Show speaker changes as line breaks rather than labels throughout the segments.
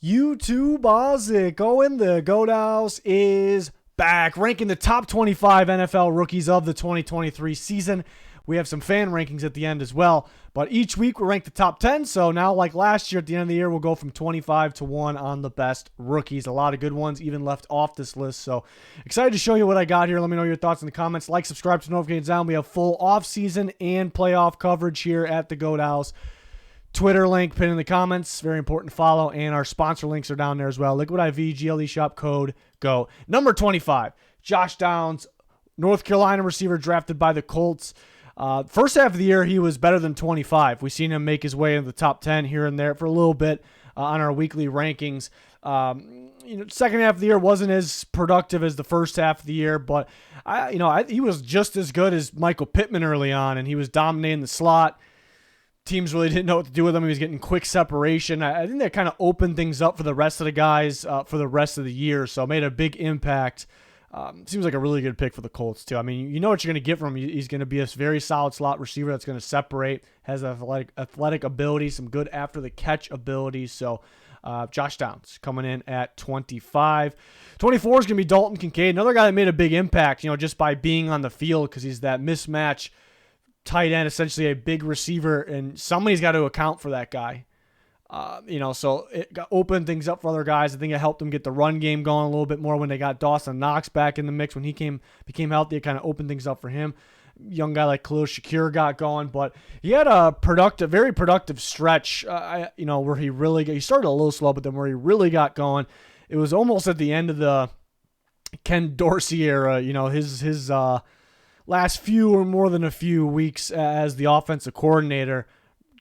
YouTube Ozic going. The Goat House is back, ranking the top 25 NFL rookies of the 2023 season. We have some fan rankings at the end as well, but each week we rank the top 10. So now, like last year, at the end of the year, we'll go from 25 to 1 on the best rookies. A lot of good ones even left off this list. So excited to show you what I got here. Let me know your thoughts in the comments. Like, subscribe to notifications down. We have full off-season and playoff coverage here at the Goat House. Twitter link pinned in the comments. Very important to follow. And our sponsor links are down there as well. Liquid IV, GLE shop, code GO. Number 25, Josh Downs, North Carolina receiver drafted by the Colts. First half of the year, he was better than 25. We've seen him make his way into the top 10 here and there for a little bit on our weekly rankings. Second half of the year wasn't as productive as the first half of the year, but he was just as good as Michael Pittman early on, and he was dominating the slot. Teams really didn't know what to do with him. He was getting quick separation. I think that kind of opened things up for the rest of the guys for the rest of the year, so made a big impact. Seems like a really good pick for the Colts, too. I mean, you know what you're going to get from him. He's going to be a very solid slot receiver that's going to separate, has athletic ability, some good after-the-catch ability. So Josh Downs coming in at 25. 24 is going to be Dalton Kincaid, another guy that made a big impact, just by being on the field because he's that mismatch tight end, essentially a big receiver, and somebody's got to account for that guy. So it opened things up for other guys. I think it helped them get the run game going a little bit more when they got Dawson Knox back in the mix. When he became healthy, it kind of opened things up for him. Young guy like Khalil Shakir got going, but he had a very productive stretch, where he started a little slow, but then where he really got going, it was almost at the end of the Ken Dorsey era, his last few or more than a few weeks as the offensive coordinator.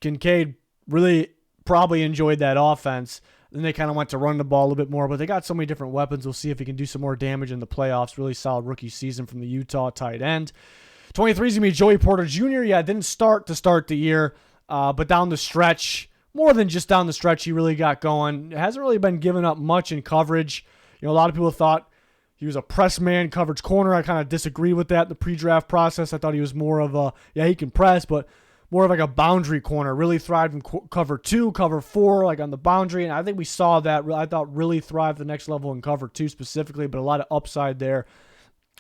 Kincaid really probably enjoyed that offense. Then they kind of went to run the ball a little bit more, but they got so many different weapons. We'll see if he can do some more damage in the playoffs. Really solid rookie season from the Utah tight end. 23 is going to be Joey Porter Jr. Yeah, didn't start the year, but down the stretch, more than just down the stretch, he really got going. Hasn't really been giving up much in coverage. A lot of people thought he was a press man coverage corner. I kind of disagree with that in the pre-draft process. I thought he was more of he can press, but more of like a boundary corner. Really thrived in cover 2, cover 4, like on the boundary. And I think we saw that. I thought really thrived the next level in cover 2 specifically, but a lot of upside there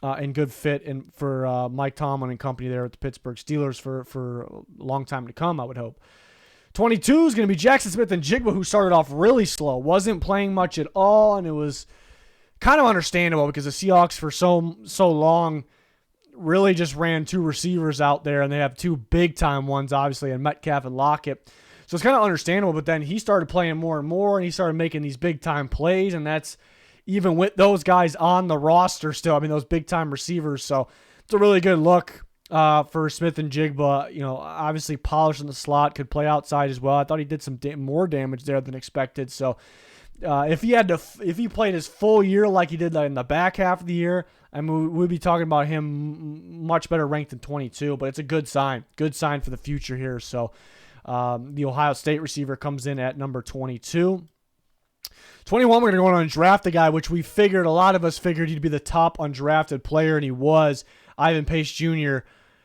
and good fit for Mike Tomlin and company there at the Pittsburgh Steelers for a long time to come, I would hope. 22 is going to be Jackson Smith-Njigba, who started off really slow. Wasn't playing much at all, and it was kind of understandable because the Seahawks for so long really just ran 2 receivers out there, and they have 2 big-time ones, obviously, and Metcalf and Lockett. So it's kind of understandable, but then he started playing more and more, and he started making these big-time plays, and that's even with those guys on the roster still. I mean, those big-time receivers. So it's a really good look for Smith-Njigba. Obviously polished in the slot, could play outside as well. I thought he did some more damage there than expected. So if he played his full year like he did in the back half of the year, I mean, we'd be talking about him much better ranked than 22, but it's a good sign for the future here. So the Ohio State receiver comes in at number 22. 21, we're going to go on undrafted guy, which a lot of us figured he'd be the top undrafted player, and he was. Ivan Pace Jr.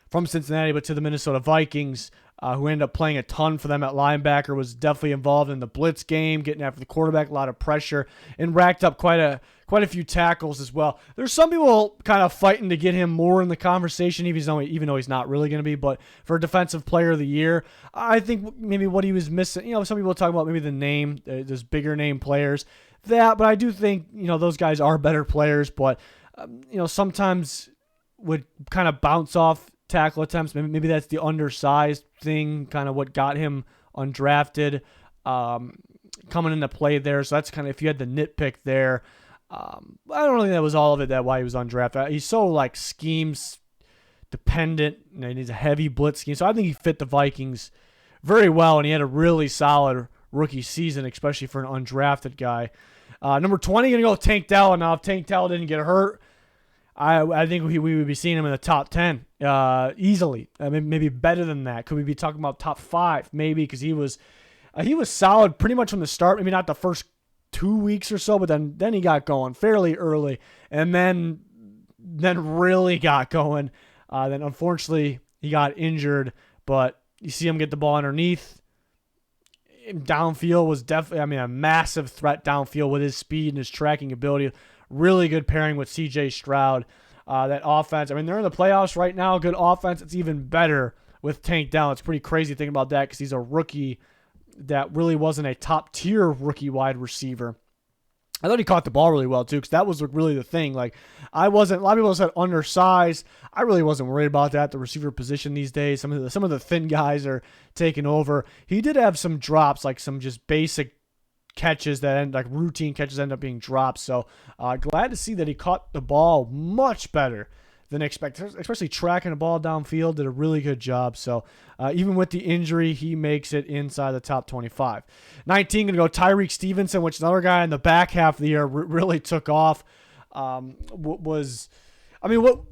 from Cincinnati, but to the Minnesota Vikings, who ended up playing a ton for them at linebacker, was definitely involved in the blitz game, getting after the quarterback, a lot of pressure, and racked up quite a few tackles as well. There's some people kind of fighting to get him more in the conversation, even though he's not really going to be, but for Defensive Player of the Year, I think maybe what he was missing, some people talk about maybe the name, there's bigger name players, but I do think, those guys are better players, but, sometimes would kind of bounce off tackle attempts. Maybe that's the undersized thing, kind of what got him undrafted coming into play there. So that's kind of, if you had the nitpick there, I don't really think that was all of it, that why he was undrafted. He's so schemes dependent, and he's a heavy blitz scheme. So I think he fit the Vikings very well, and he had a really solid rookie season, especially for an undrafted guy. Number 20, going to go with Tank Dell. Now, if Tank Dell didn't get hurt, I think we would be seeing him in the top 10 easily. I mean, maybe better than that. Could we be talking about top 5? Maybe, because he was solid pretty much from the start. Maybe not the first 2 weeks or so, but then he got going fairly early, and then really got going. Then unfortunately he got injured, but you see him get the ball underneath, downfield was definitely, a massive threat downfield with his speed and his tracking ability. Really good pairing with C.J. Stroud. That offense, they're in the playoffs right now. Good offense. It's even better with Tank Dell. It's pretty crazy to think about that because he's a rookie that really wasn't a top-tier rookie wide receiver. I thought he caught the ball really well, too, because that was really the thing. Like, a lot of people said undersized. I really wasn't worried about that, the receiver position these days. Some of the thin guys are taking over. He did have some drops, like some just basic catches routine catches end up being drops. So glad to see that he caught the ball much better than expected, especially tracking the ball downfield. Did a really good job. So even with the injury, he makes it inside the top 25. 19 going to go Tyreek Stevenson, which is another guy in the back half of the year really took off. What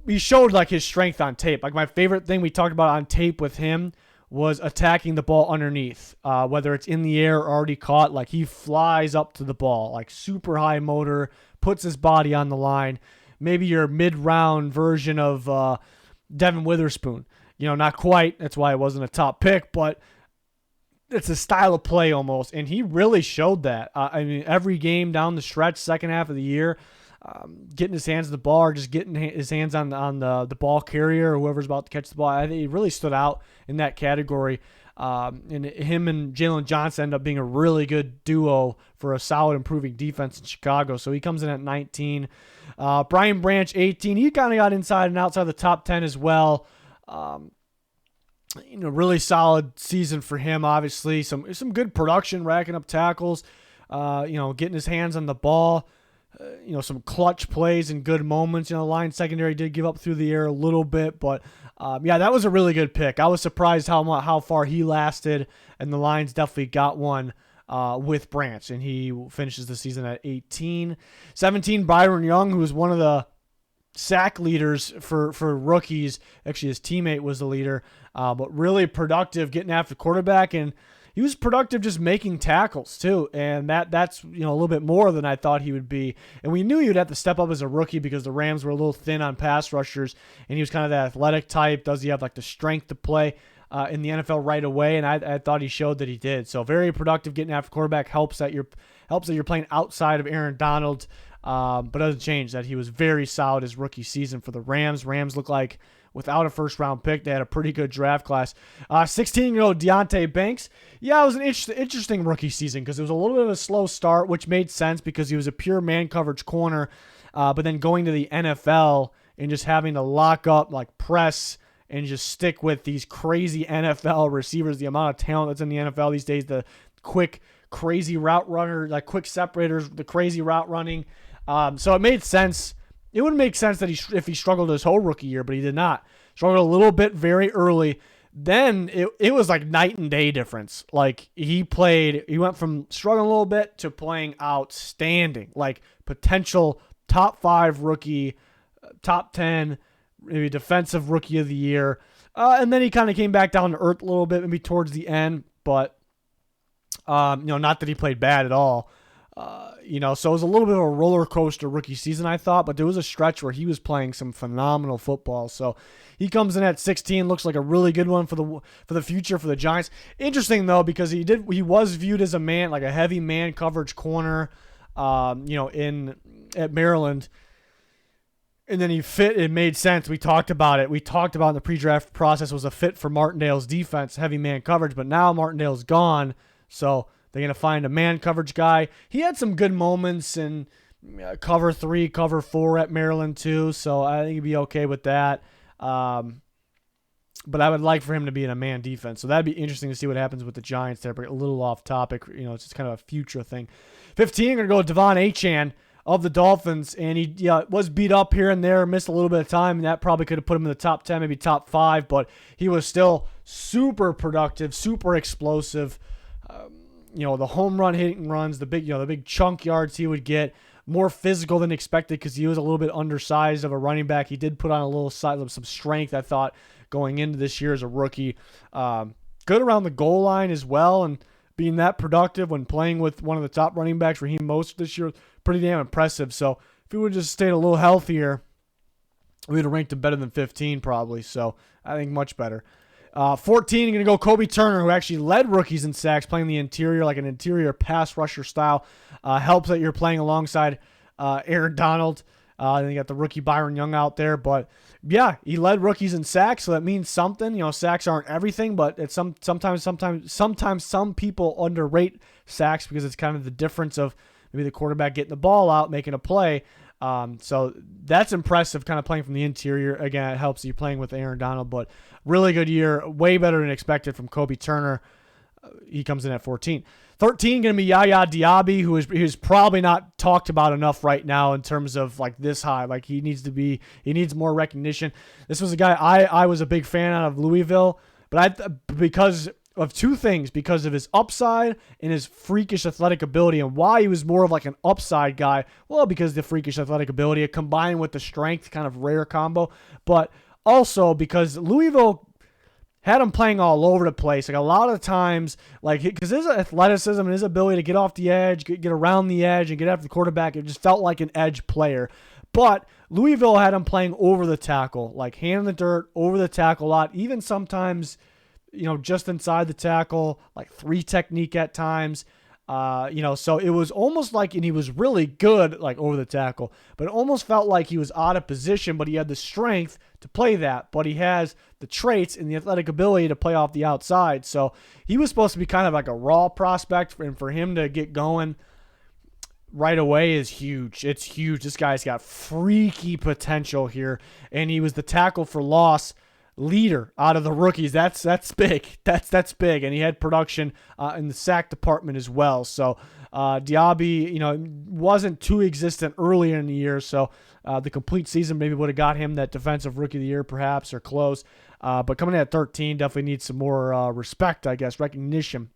he showed like his strength on tape. Like my favorite thing we talked about on tape with him was attacking the ball underneath, whether it's in the air or already caught. Like he flies up to the ball, like super high motor, puts his body on the line. Maybe your mid-round version of Deon Witherspoon. Not quite. That's why it wasn't a top pick, but it's a style of play almost, and he really showed that. Every game down the stretch, second half of the year, getting his hands on the ball or just getting his hands on the ball carrier or whoever's about to catch the ball. I think he really stood out in that category. And him and Jalen Johnson end up being a really good duo for a solid improving defense in Chicago. So he comes in at 19. Brian Branch, 18. He kind of got inside and outside the top 10 as well. Really solid season for him, obviously. Some good production, racking up tackles, getting his hands on the ball. Some clutch plays and good moments. The line secondary did give up through the air a little bit, but that was a really good pick. I was surprised how far he lasted, and the Lions definitely got one with Branch, and he finishes the season at 18. 17, Byron Young, who was one of the sack leaders for rookies. Actually, his teammate was the leader, but really productive getting after quarterback, and he was productive just making tackles too, and that's a little bit more than I thought he would be. And we knew he would have to step up as a rookie because the Rams were a little thin on pass rushers, and he was kind of that athletic type. Does he have like the strength to play in the NFL right away? And I thought he showed that he did. So very productive getting after quarterback. Helps that you're playing outside of Aaron Donald, but doesn't change that he was very solid his rookie season for the Rams. Rams look like, without a first-round pick, they had a pretty good draft class. 16-year-old Deontay Banks. Yeah, it was an interesting rookie season because it was a little bit of a slow start, which made sense because he was a pure man coverage corner. But then going to the NFL and just having to lock up, like press, and just stick with these crazy NFL receivers, the amount of talent that's in the NFL these days, the quick, crazy route runner, like quick separators, the crazy route running. So it made sense. It would make sense that if he struggled his whole rookie year, but he did not. Struggled a little bit very early. Then it was like night and day difference. Like he went from struggling a little bit to playing outstanding, like potential top 5 rookie, top 10, maybe defensive rookie of the year. And then he kind of came back down to earth a little bit, maybe towards the end, but not that he played bad at all. So it was a little bit of a roller coaster rookie season, I thought, but there was a stretch where he was playing some phenomenal football. So he comes in at 16, looks like a really good one for the future for the Giants. Interesting though, because he was viewed as a heavy man coverage corner, at Maryland. And then he fit. It made sense. We talked about it. We talked about in the pre-draft process was a fit for Martindale's defense, heavy man coverage. But now Martindale's gone, so they're going to find a man coverage guy. He had some good moments in cover 3, cover 4 at Maryland too, so I think he'd be okay with that. But I would like for him to be in a man defense. So that'd be interesting to see what happens with the Giants there. But a little off topic. It's just kind of a future thing. 15, going to go with Devon Achane of the Dolphins. And he was beat up here and there, missed a little bit of time. And that probably could have put him in the top 10, maybe top 5. But he was still super productive, super explosive. The home run hitting runs, the big chunk yards he would get, more physical than expected because he was a little bit undersized of a running back. He did put on a little side of some strength, I thought, going into this year as a rookie. Good around the goal line as well, and being that productive when playing with one of the top running backs, Raheem Mostert, this year, pretty damn impressive. So if he would have just stayed a little healthier, we would have ranked him better than 15 probably. So I think much better. 14, going to go Kobe Turner, who actually led rookies in sacks, playing the interior, like an interior pass rusher style. Helps that you're playing alongside Aaron Donald. Then you got the rookie Byron Young out there. But, yeah, he led rookies in sacks, so that means something. You know, sacks aren't everything, but it's sometimes some people underrate sacks because it's kind of the difference of maybe the quarterback getting the ball out, making a play. So that's impressive, kind of playing from the interior. Again, it helps you playing with Aaron Donald, but really good year, way better than expected from Kobe Turner. He comes in at 14. 13 going to be Yaya Diabi, who's probably not talked about enough right now in terms of like this high. Like he needs more recognition. This was a guy I was a big fan out of Louisville, but because of two things, because of his upside and his freakish athletic ability. And why he was more of like an upside guy, well, because the freakish athletic ability combined with the strength, kind of rare combo, but also because Louisville had him playing all over the place. Like a lot of times, like because his athleticism and his ability to get off the edge, get around the edge, and get after the quarterback, it just felt like an edge player. But Louisville had him playing over the tackle, like hand in the dirt, over the tackle a lot, even sometimes, you know, just inside the tackle, like 3 technique at times. So it was almost like, and he was really good, like over the tackle, but it almost felt like he was out of position, but he had the strength to play that, but he has the traits and the athletic ability to play off the outside. So he was supposed to be kind of like a raw prospect, and for him to get going right away is huge. It's huge. This guy's got freaky potential here, and he was the tackle for loss leader out of the rookies. That's big. That's big. And he had production in the sack department as well. So Diaby, you know, wasn't too existent earlier in the year. So the complete season maybe would have got him that defensive rookie of the year perhaps, or close. But coming in at 13 definitely needs some more respect, I guess, recognition.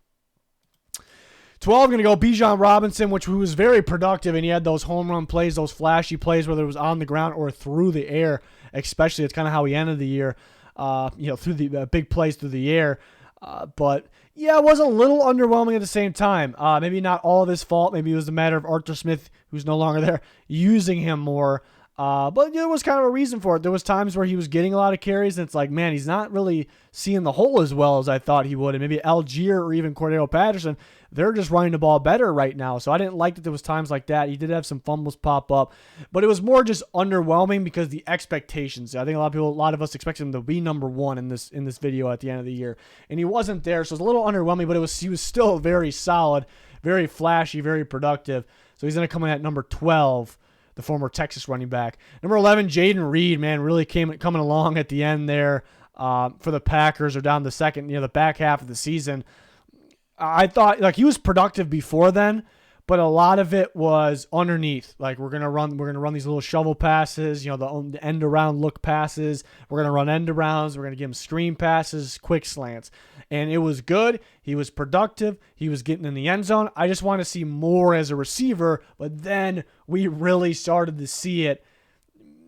12, going to go Bijan Robinson, who was very productive, and he had those home run plays, those flashy plays, whether it was on the ground or through the air, especially. It's kind of how he ended the year. Through the big plays through the air. But, yeah, it was a little underwhelming at the same time. Maybe not all of his fault. Maybe it was a matter of Arthur Smith, who's no longer there, using him more. But there was kind of a reason for it. There was times where he was getting a lot of carries, and it's like, man, he's not really seeing the hole as well as I thought he would. And maybe Algier or even Cordero Patterson, they're just running the ball better right now. So I didn't like that there was times like that. He did have some fumbles pop up, but it was more just underwhelming because the expectations. I think a lot of us expected him to be number 1 in this video at the end of the year, and he wasn't there. So it was a little underwhelming, but he was still very solid, very flashy, very productive. So he's going to come in at number 12. The former Texas running back. Number 11, Jaden Reed, man, really coming along at the end there for the Packers, or down the back half of the season. I thought like he was productive before then, but a lot of it was underneath. Like we're gonna run these little shovel passes, the end around look passes. We're gonna run end arounds. We're gonna give him screen passes, quick slants, and it was good. He was productive. He was getting in the end zone. I just want to see more as a receiver, but then we really started to see it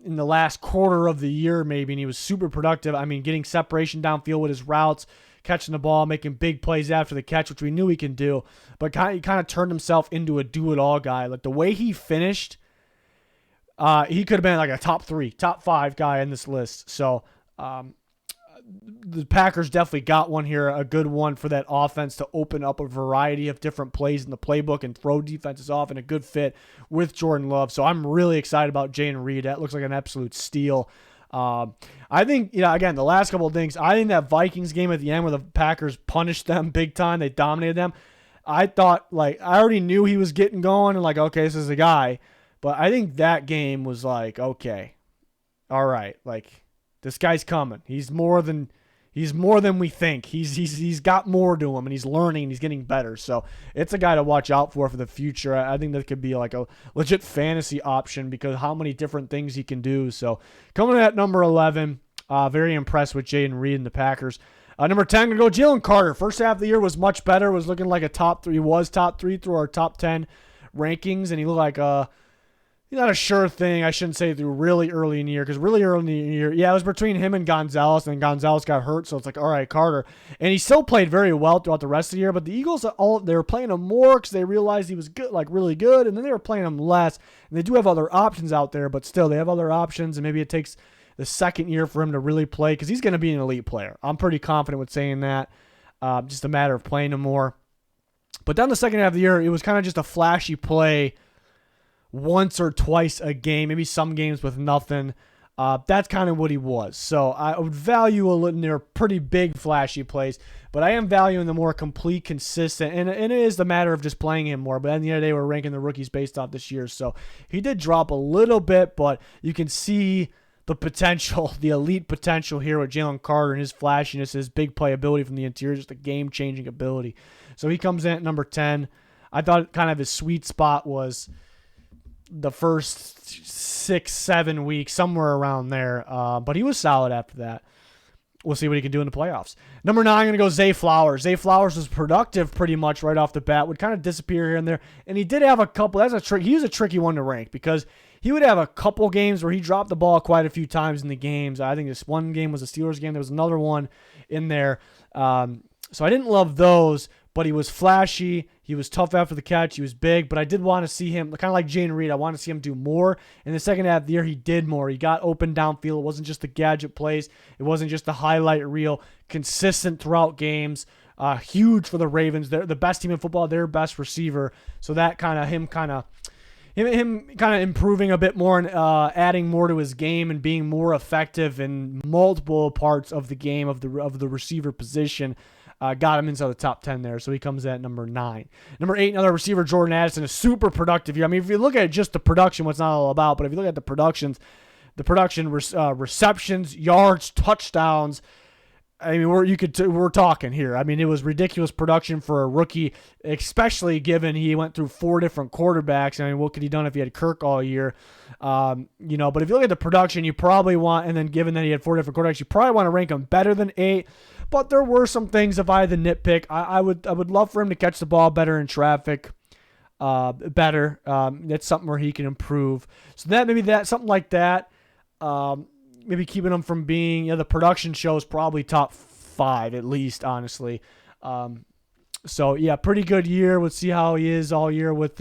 in the last quarter of the year maybe, and he was super productive. I mean, getting separation downfield with his routes, catching the ball, making big plays after the catch, which we knew he can do, but he kind of turned himself into a do-it-all guy. Like the way he finished, he could have been like a top 3, top 5 guy in this list. So the Packers definitely got one here, a good one for that offense to open up a variety of different plays in the playbook and throw defenses off, and a good fit with Jordan Love. So I'm really excited about Jaden Reed. That looks like an absolute steal. I think, again, the last couple of things, I think that Vikings game at the end where the Packers punished them big time, they dominated them. I thought, I already knew he was getting going and okay, this is the guy. But I think that game was okay, all right, this guy's coming. He's more than we think. He's got more to him, and he's learning, and he's getting better. So it's a guy to watch out for the future. I think that could be a legit fantasy option because how many different things he can do. So coming at number 11, very impressed with Jaden Reed and the Packers. Number 10, going to go Jaylen Carter. First half of the year was much better. Was looking like a top 3. He was top 3 through our top 10 rankings, and he looked like not a sure thing, I shouldn't say through really early in the year, because really early in the year, it was between him and Gonzalez, and then Gonzalez got hurt, so it's all right, Carter. And he still played very well throughout the rest of the year, but the Eagles, they were playing him more because they realized he was good, really good, and then they were playing him less. And they do have other options out there, but still, they have other options, and maybe it takes the second year for him to really play because he's going to be an elite player. I'm pretty confident with saying that. Just a matter of playing him more. But down the second half of the year, it was kind of just a flashy play once or twice a game, maybe some games with nothing. That's kind of what he was. So I would value a little near pretty big flashy plays, but I am valuing the more complete, consistent, and it is the matter of just playing him more. But at the end of the day, we're ranking the rookies based off this year. So he did drop a little bit, but you can see the potential, the elite potential here with Jaylen Carter and his flashiness, his big playability from the interior, just a game-changing ability. So he comes in at number 10. I thought kind of his sweet spot was the first 6-7 weeks, somewhere around there. But he was solid after that. We'll see what he can do in the playoffs. Number 9, I'm going to go Zay Flowers. Zay Flowers was productive pretty much right off the bat. Would kind of disappear here and there. And he did have a couple. That's a trick. He was a tricky one to rank because he would have a couple games where he dropped the ball quite a few times in the games. I think this one game was a Steelers game. There was another one in there. So I didn't love those, but he was flashy. He was tough after the catch. He was big, but I did want to see him, kind of like Jaden Reed, I want to see him do more. In the second half of the year, he did more. He got open downfield. It wasn't just the gadget plays. It wasn't just the highlight reel. Consistent throughout games. Huge for the Ravens. They're the best team in football. Their best receiver. So that him improving a bit more and adding more to his game and being more effective in multiple parts of the game of the receiver position. Got him inside the top 10 there, so he comes at number 9. Number 8, another receiver, Jordan Addison, a super productive year. I mean, if you look at just the production, what's not all about, but if you look at the production, receptions, yards, touchdowns, I mean, we're talking here. I mean, it was ridiculous production for a rookie, especially given he went through 4 different quarterbacks. I mean, what could he done if he had Kirk all year? But if you look at the production, you probably want, and then given that he had 4 different quarterbacks, you probably want to rank him better than 8. But there were some things, if I had to nitpick, I would love for him to catch the ball better in traffic, better. That's something where he can improve. So something like that. Maybe keeping him from being, the production shows probably top 5 at least, honestly. Pretty good year. We'll see how he is all year with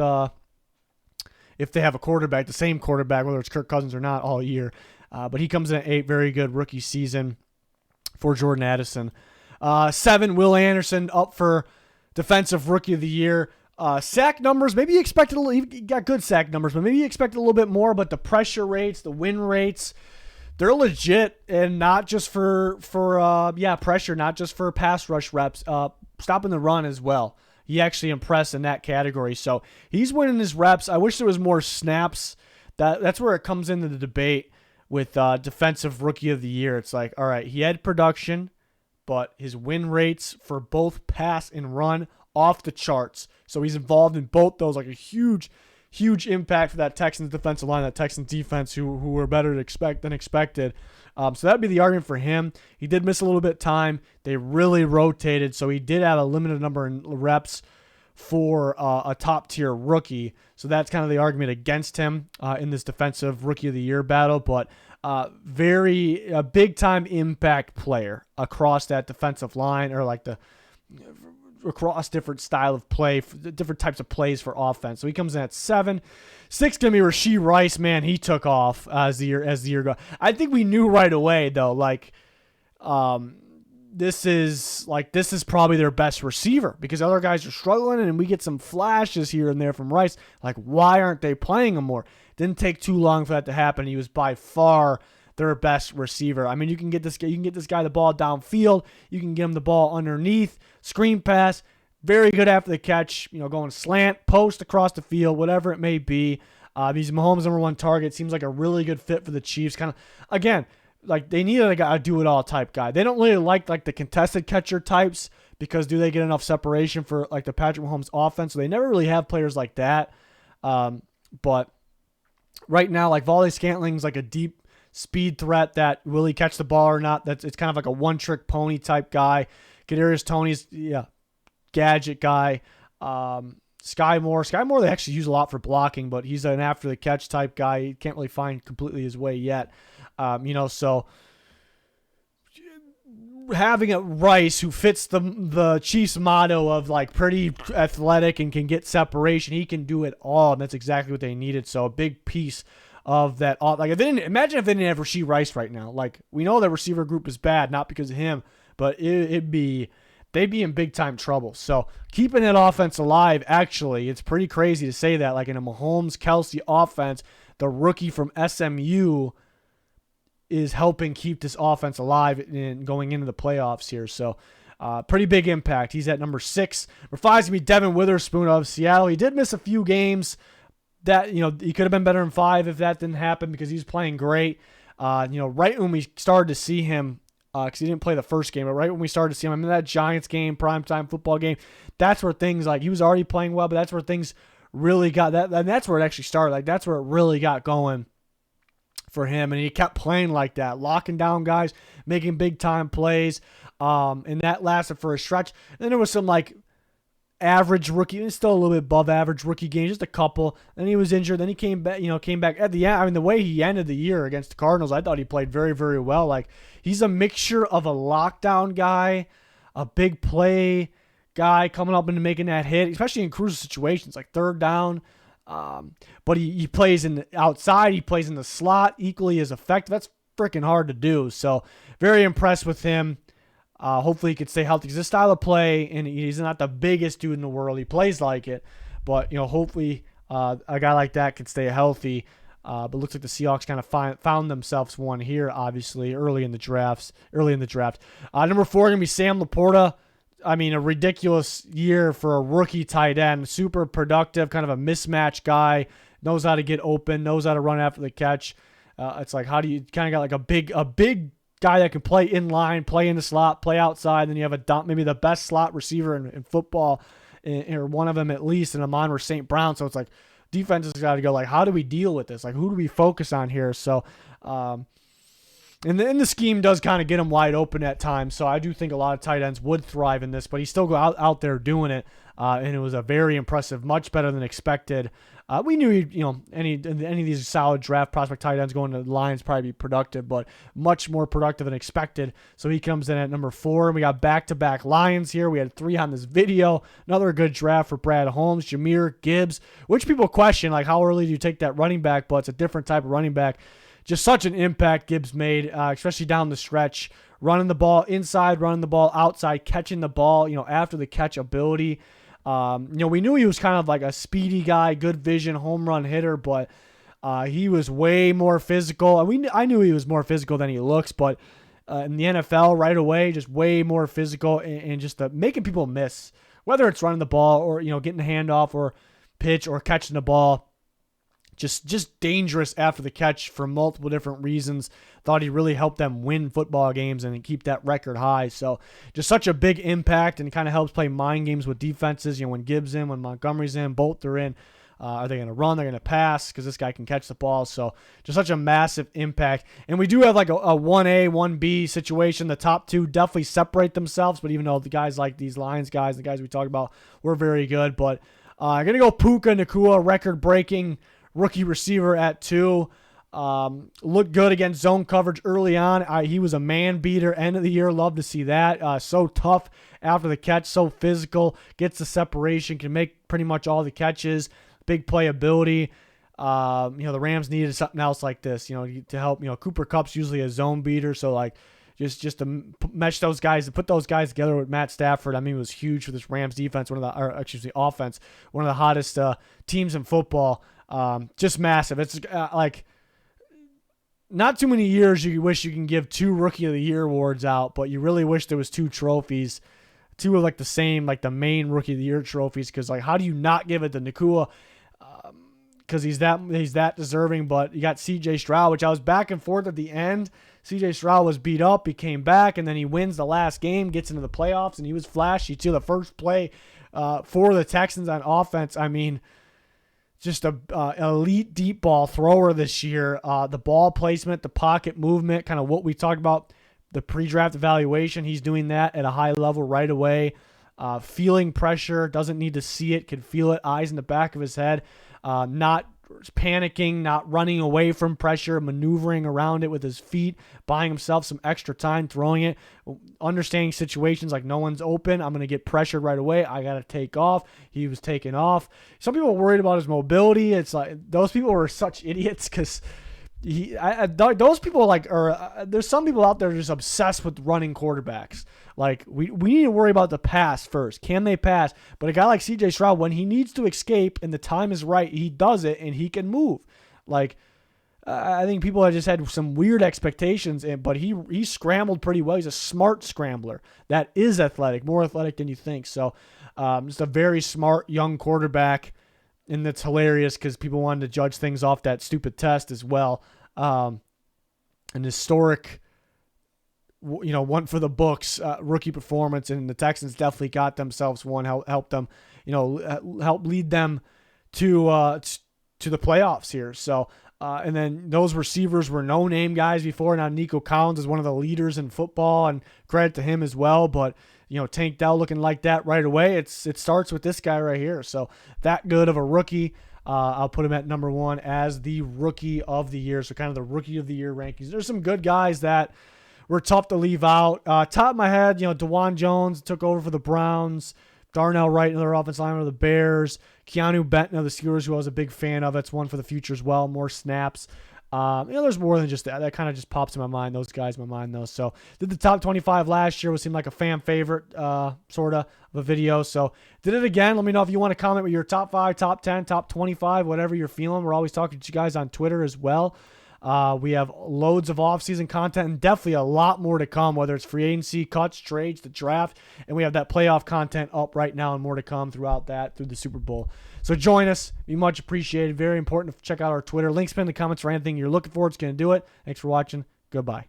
if they have a quarterback, the same quarterback, whether it's Kirk Cousins or not, all year. But he comes in at 8, very good rookie season for Jordan Addison. 7, Will Anderson up for Defensive Rookie of the Year. Sack numbers, maybe you expected he got good sack numbers, but maybe you expected a little bit more. But the pressure rates, the win rates, they're legit, and not just for pressure, not just for pass rush reps, stopping the run as well. He actually impressed in that category. So he's winning his reps. I wish there was more snaps. That's where it comes into the debate with Defensive Rookie of the Year. It's like, all right, he had production, but his win rates for both pass and run off the charts. So he's involved in both those, like a huge impact for that Texans defensive line, that Texans defense, who were better than expected. So that'd be the argument for him. He did miss a little bit of time. They really rotated, so he did have a limited number of reps for a top-tier rookie. So that's kind of the argument against him in this Defensive Rookie of the Year battle. But very big-time impact player across that defensive line, or like across different style of play, different types of plays for offense. So he comes in at 7. 6 gonna be Rashod Rice. Man, he took off as the year go. I think we knew right away though, this is probably their best receiver because other guys are struggling, and we get some flashes here and there from Rice. Like, why aren't they playing him more? Didn't take too long for that to happen. He was by far their best receiver. I mean, you can get this guy the ball downfield. You can get him the ball underneath, screen pass. Very good after the catch. Going slant, post across the field, whatever it may be. He's Mahomes' number 1 target. Seems like a really good fit for the Chiefs. Kind of again, like they needed a do-it-all type guy. They don't really like the contested catcher types because do they get enough separation for like the Patrick Mahomes offense? So they never really have players like that. But right now, like Valdez Scantling's like a deep speed threat that will he catch the ball or not? It's kind of like a one-trick pony type guy. Kadarius Toney's gadget guy. Sky Moore they actually use a lot for blocking, but he's an after-the-catch type guy. He can't really find completely his way yet. So having a Rice who fits the Chiefs motto of like pretty athletic and can get separation, he can do it all, and that's exactly what they needed. So a big piece of that. Like, imagine if they didn't have Rashod Rice right now. Like, we know that receiver group is bad, not because of him, but they'd be in big time trouble. So keeping that offense alive, actually, it's pretty crazy to say that. Like in a Mahomes, Kelsey offense, the rookie from SMU is helping keep this offense alive and going into the playoffs here. So pretty big impact. He's at number 6. Number 5 is going to be Deon Witherspoon of Seattle. He did miss a few games that, he could have been better in 5 if that didn't happen because he's playing great. Right when we started to see him, because he didn't play the first game, but right when we started to see him in that Giants game, primetime football game, that's where things, like, he was already playing well, but that's where things really got that, and that's where it actually started. Like, that's where it really got going for him, and he kept playing like that, locking down guys, making big time plays, and that lasted for a stretch. And then there was some like average rookie, still a little bit above average rookie games, just a couple. Then he was injured. Then he came back at the end. I mean, the way he ended the year against the Cardinals, I thought he played very, very well. Like, he's a mixture of a lockdown guy, a big play guy coming up and making that hit, especially in crucial situations like third down. But he plays in the outside. He plays in the slot equally as effective. That's freaking hard to do. So very impressed with him. Hopefully he could stay healthy. Because his style of play, and he's not the biggest dude in the world. He plays like it. But, hopefully a guy like that could stay healthy. But looks like the Seahawks kind of found themselves one here, obviously, early in the draft. Number 4 going to be Sam Laporta. I mean, a ridiculous year for a rookie tight end. Super productive, kind of a mismatch guy. Knows how to get open, knows how to run after the catch. It's like, how do you kind of got like a big guy that can play in line, play in the slot, play outside. Then you have maybe the best slot receiver in football, or one of them at least, and Amon-Ra St. Brown. So it's like defense has got to go, like, how do we deal with this? Like, who do we focus on here? So, and the scheme does kind of get him wide open at times. So I do think a lot of tight ends would thrive in this, but he still go out there doing it. And it was a very impressive, much better than expected. We knew, any of these solid draft prospect tight ends going to the Lions probably be productive, but much more productive than expected. So he comes in at number 4, and we got back-to-back Lions here. We had 3 on this video. Another good draft for Brad Holmes, Jamir Gibbs, which people question, like, how early do you take that running back? But it's a different type of running back. Just such an impact Gibbs made, especially down the stretch, running the ball inside, running the ball outside, catching the ball, after the catch ability. We knew he was kind of like a speedy guy, good vision, home run hitter, but he was way more physical. I knew he was more physical than he looks, but in the NFL right away, just way more physical and just making people miss, whether it's running the ball or getting a handoff or pitch or catching the ball. Just dangerous after the catch for multiple different reasons. Thought he really helped them win football games and keep that record high. So just such a big impact, and kind of helps play mind games with defenses. When Gibbs in, when Montgomery's in, both are in. Are they going to run? They're going to pass because this guy can catch the ball. So just such a massive impact. And we do have like a 1A, 1B situation. The top 2 definitely separate themselves. But even though the guys like these Lions guys, the guys we talked about, were very good. But I'm going to go Puka Nacua, record-breaking rookie receiver at 2. Looked good against zone coverage early on. He was a man beater end of the year. Love to see that. So tough after the catch, so physical, gets the separation, can make pretty much all the catches, big playability. The Rams needed something else like this, to help. Cooper Kupp's usually a zone beater, so like just to mesh those guys, to put those guys together with Matt Stafford. I mean, it was huge for this Rams defense, offense, one of the hottest teams in football. Just massive. It's like not too many years you wish you can give 2 Rookie of the Year awards out, but you really wish there was 2 trophies, 2 of like the same, like the main Rookie of the Year trophies. Because like, how do you not give it to Nacua? Because he's that deserving. But you got C.J. Stroud, which I was back and forth at the end. C.J. Stroud was beat up. He came back, and then he wins the last game, gets into the playoffs, and he was flashy too. The first play for the Texans on offense. I mean, just a elite deep ball thrower this year. The ball placement, the pocket movement, kind of what we talked about, the pre-draft evaluation. He's doing that at a high level right away. Feeling pressure, doesn't need to see it, can feel it, eyes in the back of his head. Not panicking, not running away from pressure, maneuvering around it with his feet, buying himself some extra time, throwing it, understanding situations like no one's open. I'm going to get pressured right away. I got to take off. He was taking off. Some people were worried about his mobility. It's like those people were such idiots because those people there's some people out there just obsessed with running quarterbacks. Like we need to worry about the pass first. Can they pass? But a guy like CJ Stroud, when he needs to escape and the time is right, he does it and he can move. Like I think people have just had some weird expectations, but he scrambled pretty well. He's a smart scrambler that is athletic, more athletic than you think. So just a very smart young quarterback. And that's hilarious because people wanted to judge things off that stupid test as well. An historic, one for the books, rookie performance, and the Texans definitely got themselves one. Helped them, help lead them to the playoffs here. So, and then those receivers were no-name guys before. Now Nico Collins is one of the leaders in football, and credit to him as well. But Tank Dell looking like that right away. It starts with this guy right here. So that good of a rookie. I'll put him at number 1 as the rookie of the year. So kind of the rookie of the year rankings. There's some good guys that were tough to leave out. Top of my head, DeJuan Jones took over for the Browns. Darnell Wright, another offensive lineman of the Bears. Keanu Benton of the Steelers, who I was a big fan of. That's one for the future as well. More snaps. There's more than just that. That kind of just pops in my mind. Those guys in my mind, though. So did the top 25 last year. It seemed like a fan favorite, sort of a video. So did it again. Let me know if you want to comment with your top 5, top 10, top 25, whatever you're feeling. We're always talking to you guys on Twitter as well. We have loads of off-season content and definitely a lot more to come, whether it's free agency, cuts, trades, the draft, and we have that playoff content up right now and more to come through the Super Bowl. So join us. Be much appreciated. Very important to check out our Twitter. Links in the comments for anything you're looking for. It's going to do it. Thanks for watching. Goodbye.